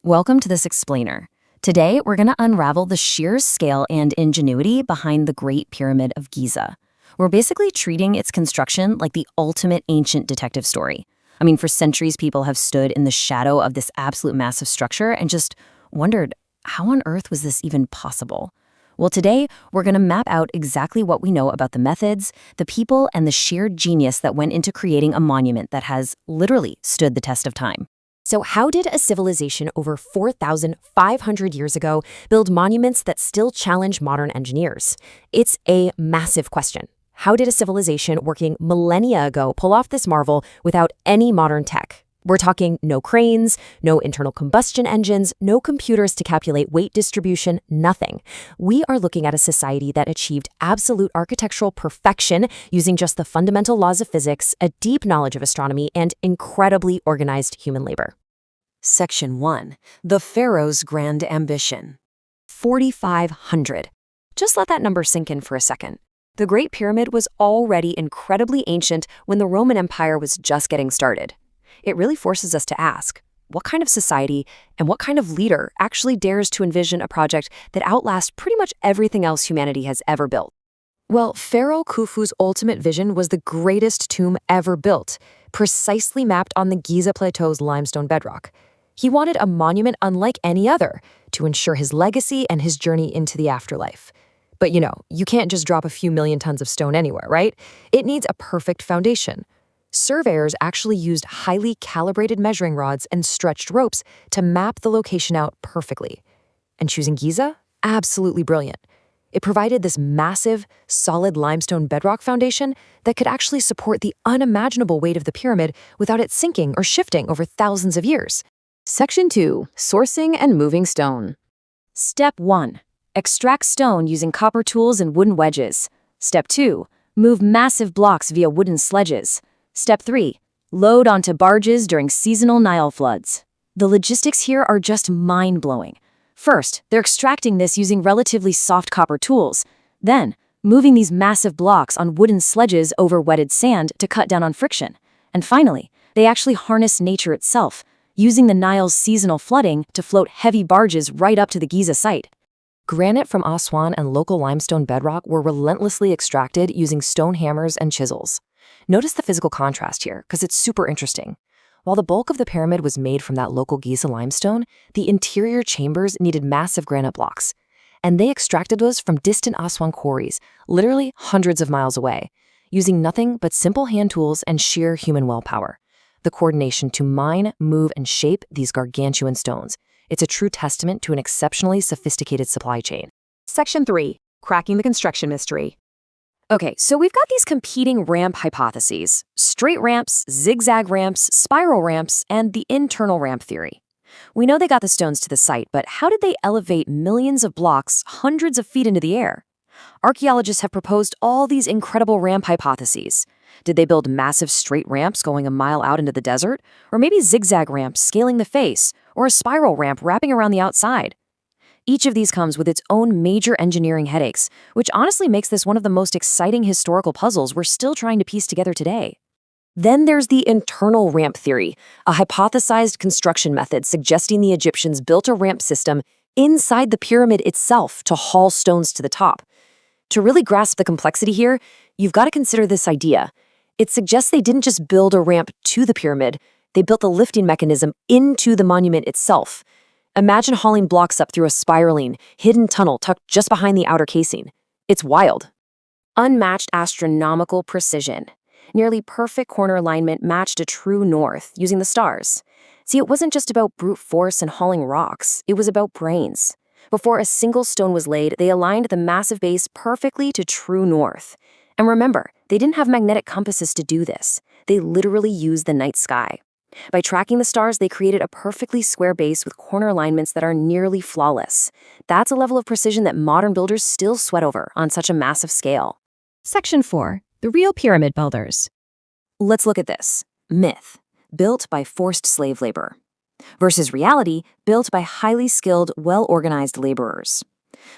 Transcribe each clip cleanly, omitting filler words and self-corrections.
Welcome to this explainer. Today, we're going to unravel the sheer scale and ingenuity behind the Great Pyramid of Giza. We're basically treating its construction like the ultimate ancient detective story. I mean, for centuries, people have stood in the shadow of this absolute massive structure and just wondered, how on earth was this even possible? Well, today, we're going to map out exactly what we know about the methods, the people, and the sheer genius that went into creating a monument that has literally stood the test of time. So how did a civilization over 4,500 years ago build monuments that still challenge modern engineers? It's a massive question. How did a civilization working millennia ago pull off this marvel without any modern tech? We're talking no cranes, no internal combustion engines, no computers to calculate weight distribution, nothing. We are looking at a society that achieved absolute architectural perfection using just the fundamental laws of physics, a deep knowledge of astronomy, and incredibly organized human labor. Section 1. The Pharaoh's Grand Ambition. 4,500. Just let that number sink in for a second. The Great Pyramid was already incredibly ancient when the Roman Empire was just getting started. It really forces us to ask, what kind of society and what kind of leader actually dares to envision a project that outlasts pretty much everything else humanity has ever built? Well, Pharaoh Khufu's ultimate vision was the greatest tomb ever built, precisely mapped on the Giza Plateau's limestone bedrock. He wanted a monument unlike any other to ensure his legacy and his journey into the afterlife. But you can't just drop a few million tons of stone anywhere, right? It needs a perfect foundation. Surveyors actually used highly calibrated measuring rods and stretched ropes to map the location out perfectly. And choosing Giza? Absolutely brilliant. It provided this massive, solid limestone bedrock foundation that could actually support the unimaginable weight of the pyramid without it sinking or shifting over thousands of years. Section 2. Sourcing and moving stone. Step 1. Extract stone using copper tools and wooden wedges. Step 2. Move massive blocks via wooden sledges. Step 3. Load onto barges during seasonal Nile floods. The logistics here are just mind-blowing. First, they're extracting this using relatively soft copper tools. Then, moving these massive blocks on wooden sledges over wetted sand to cut down on friction. And finally, they actually harness nature itself, using the Nile's seasonal flooding to float heavy barges right up to the Giza site. Granite from Aswan and local limestone bedrock were relentlessly extracted using stone hammers and chisels. Notice the physical contrast here, because it's super interesting. While the bulk of the pyramid was made from that local Giza limestone, the interior chambers needed massive granite blocks. And they extracted those from distant Aswan quarries, literally hundreds of miles away, using nothing but simple hand tools and sheer human willpower. The coordination to mine, move, and shape these gargantuan stones. It's a true testament to an exceptionally sophisticated supply chain. Section 3. Cracking the construction mystery. Okay, so we've got these competing ramp hypotheses: straight ramps, zigzag ramps, spiral ramps, and the internal ramp theory. We know they got the stones to the site, but how did they elevate millions of blocks hundreds of feet into the air? Archaeologists have proposed all these incredible ramp hypotheses. Did they build massive straight ramps going a mile out into the desert? Or maybe zigzag ramps scaling the face? Or a spiral ramp wrapping around the outside? Each of these comes with its own major engineering headaches, which honestly makes this one of the most exciting historical puzzles we're still trying to piece together today. Then there's the internal ramp theory, a hypothesized construction method suggesting the Egyptians built a ramp system inside the pyramid itself to haul stones to the top. To really grasp the complexity here, you've got to consider this idea. It suggests they didn't just build a ramp to the pyramid, they built the lifting mechanism into the monument itself. Imagine hauling blocks up through a spiraling, hidden tunnel tucked just behind the outer casing. It's wild. Unmatched astronomical precision. Nearly perfect corner alignment matched a true north using the stars. See, it wasn't just about brute force and hauling rocks. It was about brains. Before a single stone was laid, they aligned the massive base perfectly to true north. And remember, they didn't have magnetic compasses to do this. They literally used the night sky. By tracking the stars, they created a perfectly square base with corner alignments that are nearly flawless. That's a level of precision that modern builders still sweat over on such a massive scale. Section 4. The real pyramid builders. Let's look at this. Myth, built by forced slave labor, versus reality, built by highly skilled, well-organized laborers.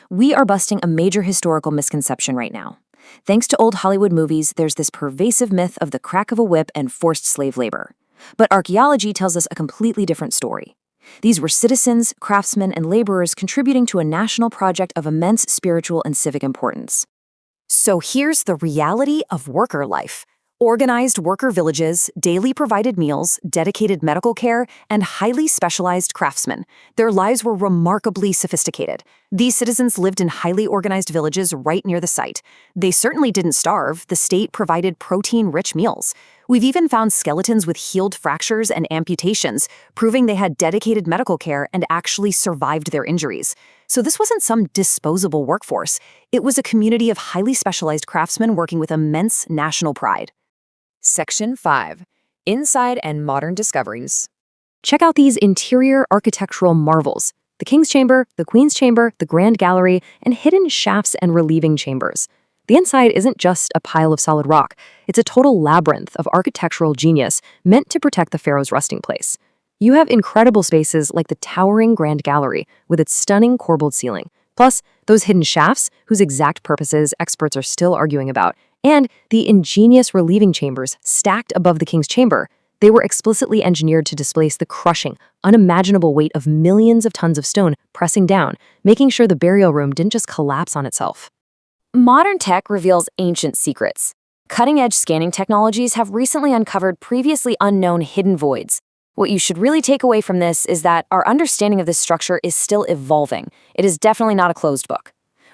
We are busting a major historical misconception right now. Thanks to old Hollywood movies, there's this pervasive myth of the crack of a whip and forced slave labor. But archaeology tells us a completely different story. These were citizens, craftsmen, and laborers contributing to a national project of immense spiritual and civic importance. So here's the reality of worker life. Organized worker villages, daily provided meals, dedicated medical care, and highly specialized craftsmen. Their lives were remarkably sophisticated. These citizens lived in highly organized villages right near the site. They certainly didn't starve. The state provided protein-rich meals. We've even found skeletons with healed fractures and amputations, proving they had dedicated medical care and actually survived their injuries. So this wasn't some disposable workforce. It was a community of highly specialized craftsmen working with immense national pride. Section 5. Inside and Modern Discoveries. Check out these interior architectural marvels: the King's Chamber, the Queen's Chamber, the Grand Gallery, and hidden shafts and relieving chambers. The inside isn't just a pile of solid rock. It's a total labyrinth of architectural genius meant to protect the pharaoh's resting place. You have incredible spaces like the towering Grand Gallery with its stunning corbelled ceiling, plus those hidden shafts whose exact purposes experts are still arguing about, and the ingenious relieving chambers stacked above the King's Chamber. They were explicitly engineered to displace the crushing, unimaginable weight of millions of tons of stone pressing down, making sure the burial room didn't just collapse on itself. Modern tech reveals ancient secrets. Cutting-edge scanning technologies have recently uncovered previously unknown hidden voids. What you should really take away from this is that our understanding of this structure is still evolving. It is definitely not a closed book.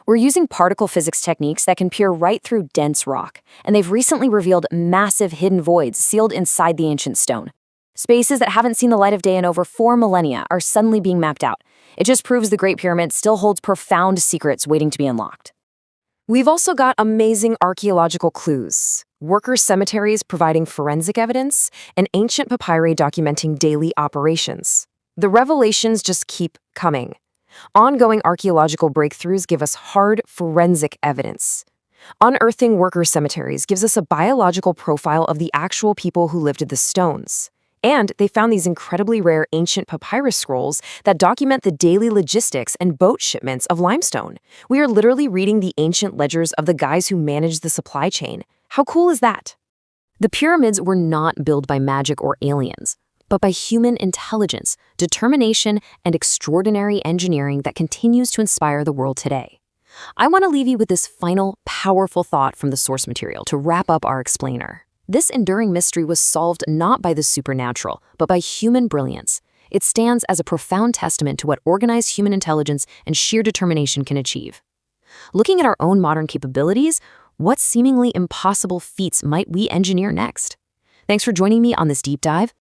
We're using particle physics techniques that can peer right through dense rock, and they've recently revealed massive hidden voids sealed inside the ancient stone. Spaces that haven't seen the light of day in over 4 millennia are suddenly being mapped out. It just proves the Great Pyramid still holds profound secrets waiting to be unlocked. We've also got amazing archaeological clues, worker cemeteries providing forensic evidence, and ancient papyri documenting daily operations. The revelations just keep coming. Ongoing archaeological breakthroughs give us hard forensic evidence. Unearthing worker cemeteries gives us a biological profile of the actual people who lived at the stones. And they found these incredibly rare ancient papyrus scrolls that document the daily logistics and boat shipments of limestone. We are literally reading the ancient ledgers of the guys who managed the supply chain. How cool is that? The pyramids were not built by magic or aliens, but by human intelligence, determination, and extraordinary engineering that continues to inspire the world today. I want to leave you with this final, powerful thought from the source material to wrap up our explainer. This enduring mystery was solved not by the supernatural, but by human brilliance. It stands as a profound testament to what organized human intelligence and sheer determination can achieve. Looking at our own modern capabilities, what seemingly impossible feats might we engineer next? Thanks for joining me on this deep dive.